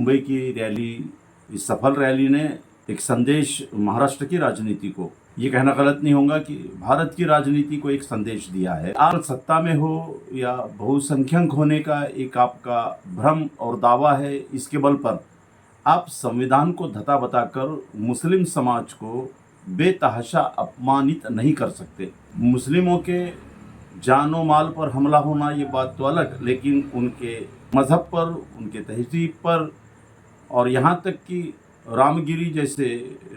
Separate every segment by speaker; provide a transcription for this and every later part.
Speaker 1: मुंबई की रैली, इस सफल रैली ने एक संदेश महाराष्ट्र की राजनीति को, ये कहना गलत नहीं होगा कि भारत की राजनीति को एक संदेश दिया है। आप सत्ता में हो या बहुसंख्यक होने का एक आपका भ्रम और दावा है, इसके बल पर आप संविधान को धता बताकर मुस्लिम समाज को बेतहाशा अपमानित नहीं कर सकते। मुस्लिमों के जानो माल पर हमला होना ये बात तो अलग, लेकिन उनके मज़हब पर, उनके तहज़ीब पर और यहाँ तक कि रामगिरी जैसे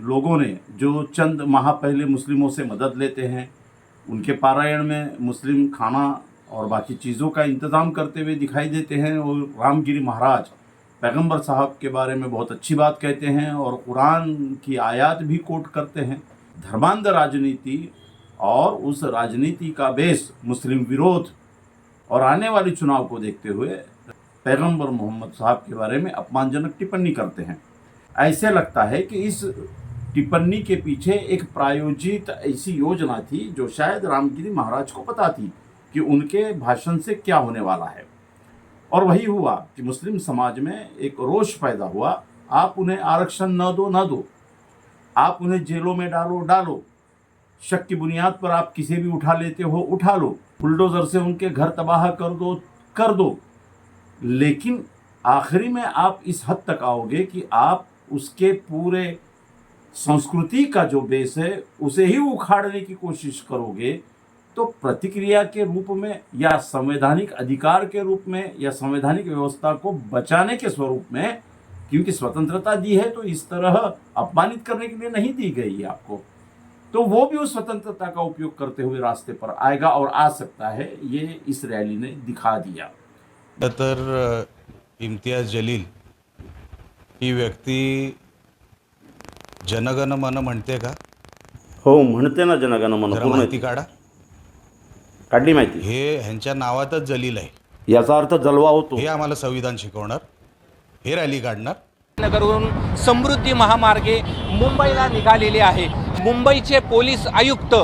Speaker 1: लोगों ने जो चंद माह पहले मुस्लिमों से मदद लेते हैं, उनके पारायण में मुस्लिम खाना और बाकी चीज़ों का इंतज़ाम करते हुए दिखाई देते हैं। और रामगिरी महाराज पैगंबर साहब के बारे में बहुत अच्छी बात कहते हैं और कुरान की आयत भी कोट करते हैं। धर्मांध राजनीति और उस राजनीति का बेस मुस्लिम विरोध और आने वाले चुनाव को देखते हुए पैगंबर मोहम्मद साहब के बारे में अपमानजनक टिप्पणी करते हैं। ऐसे लगता है कि इस टिप्पणी के पीछे एक प्रायोजित ऐसी योजना थी जो शायद रामगिरी महाराज को पता थी कि उनके भाषण से क्या होने वाला है। और वही हुआ कि मुस्लिम समाज में एक रोष पैदा हुआ। आप उन्हें आरक्षण न दो, आप उन्हें जेलों में डालो, शक की बुनियाद पर आप किसी भी उठा लेते हो, उठा लो, बुलडोजर से उनके घर तबाह कर दो। लेकिन आखिरी में आप इस हद तक आओगे कि आप उसके पूरे संस्कृति का जो बेस है उसे ही उखाड़ने की कोशिश करोगे। तो प्रतिक्रिया के रूप में या संवैधानिक अधिकार के रूप में या संवैधानिक व्यवस्था को बचाने के स्वरूप में, क्योंकि स्वतंत्रता दी है तो इस तरह अपमानित करने के लिए नहीं दी गई है आपको, तो वो भी उस स्वतंत्रता का उपयोग करते हुए रास्ते पर आएगा और आ सकता है। ये इस रैली ने दिखा दिया।
Speaker 2: तर इम्तियाज जलील ही व्यक्ती जनगण मन म्हणते का?
Speaker 1: हो, म्हणते ना जनगण मन,
Speaker 2: जरा
Speaker 1: पूर्ण
Speaker 2: माहिती काढा.
Speaker 1: काढली माहिती।
Speaker 2: हे ह्यांच्या नावातच जलील आहे,
Speaker 1: याचा अर्थ जलवा होतो।
Speaker 2: हे आम्हाला संविधान शिकवणार, हे रॅली काढणार.
Speaker 3: नगरवरून समृद्धी महामार्गे मुंबईला निघालेले आहे। मुंबईचे पोलीस आयुक्त,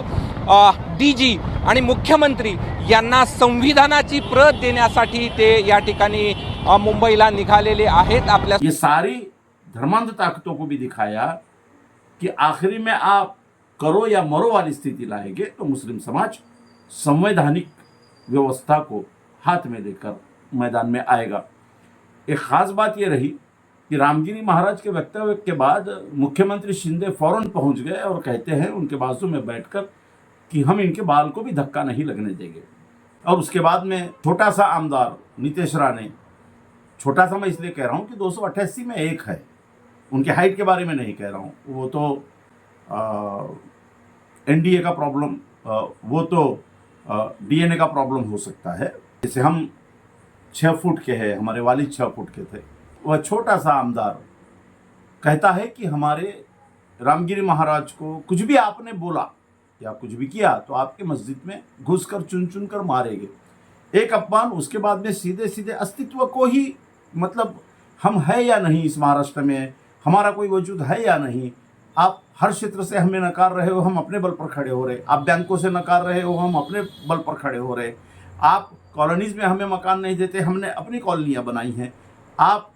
Speaker 3: डीजी आणि मुख्यमंत्री यांना संविधानाची प्रत देण्यासाठी ते या ठिकाणी मुंबईला निघालेले आहेत। आपल्या
Speaker 1: ये सारी धर्मांध ताकतों को भी दिखाया कि आखिरी में आप करो या मरो वाली स्थिति लाएंगे तो मुस्लिम समाज संवैधानिक व्यवस्था को हाथ में लेकर मैदान में आएगा। एक ख़ास बात ये रही कि रामगिरी महाराज के वक्तव्य के बाद मुख्यमंत्री शिंदे फौरन पहुंच गए और कहते हैं उनके बाजू में बैठकर कि हम इनके बाल को भी धक्का नहीं लगने देंगे। और उसके बाद में छोटा सा आमदार नीतीश राणे, छोटा सा मैं इसलिए कह रहा हूँ कि 288 में एक है, उनके हाइट के बारे में नहीं कह रहा हूँ, वो तो एनडीए का प्रॉब्लम, वो तो डीएनए का प्रॉब्लम हो सकता है। जैसे हम 6 फुट के हैं, हमारे वालिद 6 फुट के थे, वह छोटा सा आमदार कहता है कि हमारे रामगिरी महाराज को कुछ भी आपने बोला या कुछ भी किया तो आपके मस्जिद में घुसकर चुन कर मारेंगे। एक अपमान, उसके बाद में सीधे सीधे अस्तित्व को ही, मतलब हम है या नहीं इस महाराष्ट्र में, हमारा कोई वजूद है या नहीं, आप हर क्षेत्र से हमें नकार रहे हो, हम अपने बल पर खड़े हो रहे, आप बैंकों से नकार रहे हो, हम अपने बल पर खड़े हो रहे, आप कॉलोनीज़ में हमें मकान नहीं देते, हमने अपनी कॉलोनियाँ बनाई हैं, आप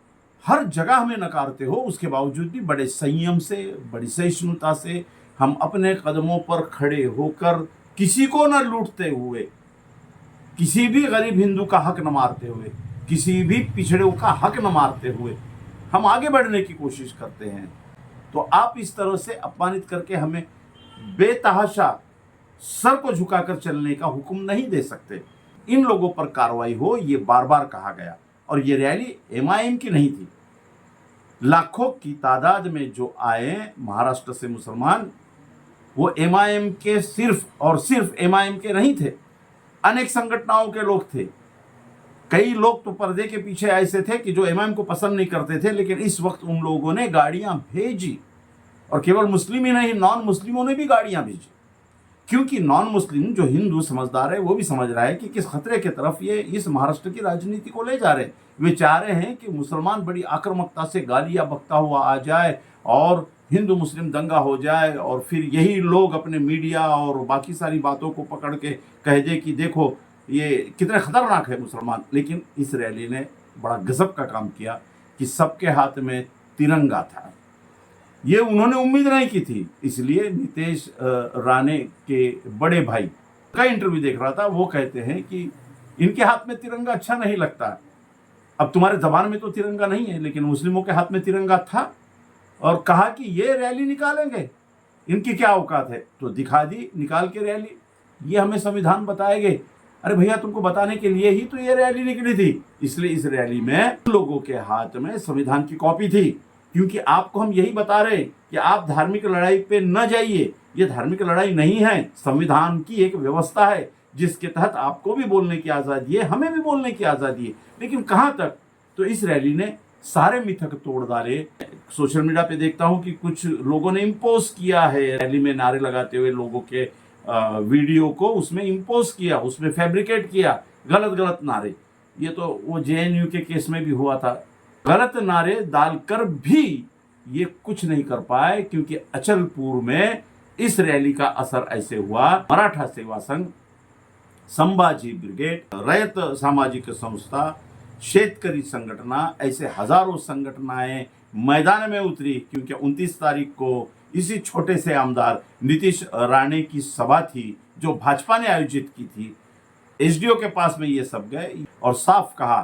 Speaker 1: हर जगह हमें नकारते हो, उसके बावजूद भी बड़े संयम से, बड़ी सहिष्णुता से हम अपने कदमों पर खड़े होकर किसी को न लूटते हुए, किसी भी गरीब हिंदू का हक न मारते हुए, किसी भी पिछड़े का हक न मारते हुए हम आगे बढ़ने की कोशिश करते हैं। तो आप इस तरह से अपमानित करके हमें बेतहाशा सर को झुकाकर चलने का हुक्म नहीं दे सकते। इन लोगों पर कार्रवाई हो, ये बार बार कहा गया। और ये रैली एमआईएम की नहीं थी। लाखों की तादाद में जो आए महाराष्ट्र से मुसलमान, वो एमआईएम के सिर्फ और सिर्फ एमआईएम के नहीं थे, अनेक संगठनों के लोग थे। कई लोग तो पर्दे के पीछे ऐसे थे कि जो एमआईएम को पसंद नहीं करते थे, लेकिन इस वक्त उन लोगों ने गाड़ियां भेजी, और केवल मुस्लिम ही नहीं, नॉन मुस्लिमों ने भी गाड़ियां भेजी। क्योंकि नॉन मुस्लिम जो हिंदू समझदार है वो भी समझ रहा है कि किस खतरे की तरफ ये इस महाराष्ट्र की राजनीति को ले जा रहे हैं। वे चाह रहे हैं कि मुसलमान बड़ी आक्रामकता से गालियां बकता हुआ आ जाए और हिंदू मुस्लिम दंगा हो जाए, और फिर यही लोग अपने मीडिया और बाकी सारी बातों को पकड़ के कह दे कि देखो ये कितने खतरनाक है मुसलमान। लेकिन इस रैली ने बड़ा गजब का काम किया कि सबके हाथ में तिरंगा था। ये उन्होंने उम्मीद नहीं की थी, इसलिए नीतीश राणे के बड़े भाई का इंटरव्यू देख रहा था, वो कहते हैं कि इनके हाथ में तिरंगा अच्छा नहीं लगता। अब तुम्हारे जबान में तो तिरंगा नहीं है, लेकिन मुस्लिमों के हाथ में तिरंगा था, और कहा कि ये रैली निकालेंगे, इनकी क्या औकात है। तो दिखा दी निकाल के रैली, ये हमें संविधान बताएंगे। अरे भैया, तुमको बताने के लिए ही तो ये रैली निकली थी। इसलिए इस रैली में लोगों के हाथ में संविधान की कॉपी थी, क्योंकि आपको हम यही बता रहे कि आप धार्मिक लड़ाई पे न जाइए। ये धार्मिक लड़ाई नहीं है, संविधान की एक व्यवस्था है जिसके तहत आपको भी बोलने की आज़ादी है, हमें भी बोलने की आज़ादी है। लेकिन कहाँ तक, तो इस रैली ने सारे मिथक तोड़ डाले। सोशल मीडिया पे देखता हूँ कि कुछ लोगों ने इम्पोज किया है रैली में नारे लगाते हुए लोगों के वीडियो को, उसमें इम्पोज किया, उसमें फैब्रिकेट किया गलत गलत नारे। ये तो वो JNU के केस में भी हुआ था। गलत नारे डालकर भी ये कुछ नहीं कर पाए, क्योंकि अचलपुर में इस रैली का असर ऐसे हुआ। मराठा सेवा संघ, संभाजी ब्रिगेड, रयत सामाजिक संस्था, शेतकरी संगठना, ऐसे हजारों संगठनाएं मैदान में उतरी, क्योंकि 29 तारीख को इसी छोटे से आमदार नीतीश राणे की सभा थी जो भाजपा ने आयोजित की थी। SDO के पास में ये सब गए और साफ कहा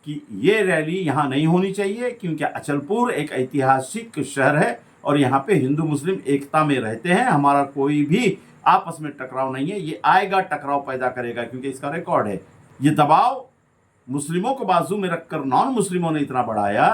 Speaker 1: कि ये रैली यहाँ नहीं होनी चाहिए, क्योंकि अचलपुर एक ऐतिहासिक शहर है और यहाँ पे हिंदू मुस्लिम एकता में रहते हैं। हमारा कोई भी आपस में टकराव नहीं है, ये आएगा टकराव पैदा करेगा, क्योंकि इसका रिकॉर्ड है। ये दबाव मुस्लिमों को बाजू में रखकर नॉन मुस्लिमों ने इतना बढ़ाया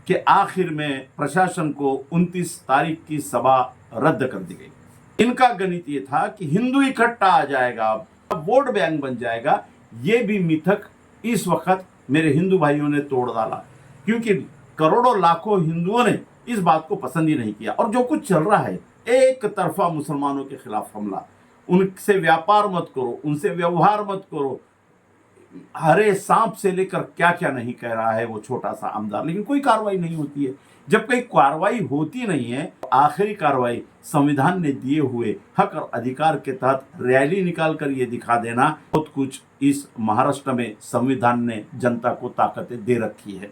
Speaker 1: कि आखिर में प्रशासन को 29 तारीख की सभा रद्द कर दी गई। इनका गणित ये था कि हिंदू इकट्ठा आ जाएगा, वोट बैंक बन जाएगा। ये भी मिथक इस वक्त मेरे हिंदू भाइयों ने तोड़ डाला, क्योंकि करोड़ों लाखों हिंदुओं ने इस बात को पसंद ही नहीं किया। और जो कुछ चल रहा है, एक तरफा मुसलमानों के खिलाफ हमला, उनसे व्यापार मत करो, उनसे व्यवहार मत करो, हरे सांप से लेकर क्या क्या नहीं कह रहा है वो छोटा सा आमदार, लेकिन कोई कार्रवाई नहीं होती है। जब कोई कार्रवाई होती नहीं है, आखिरी कार्रवाई संविधान ने दिए हुए हक और अधिकार के तहत रैली निकाल कर ये दिखा देना, बहुत कुछ इस महाराष्ट्र में संविधान ने जनता को ताकतें दे रखी है।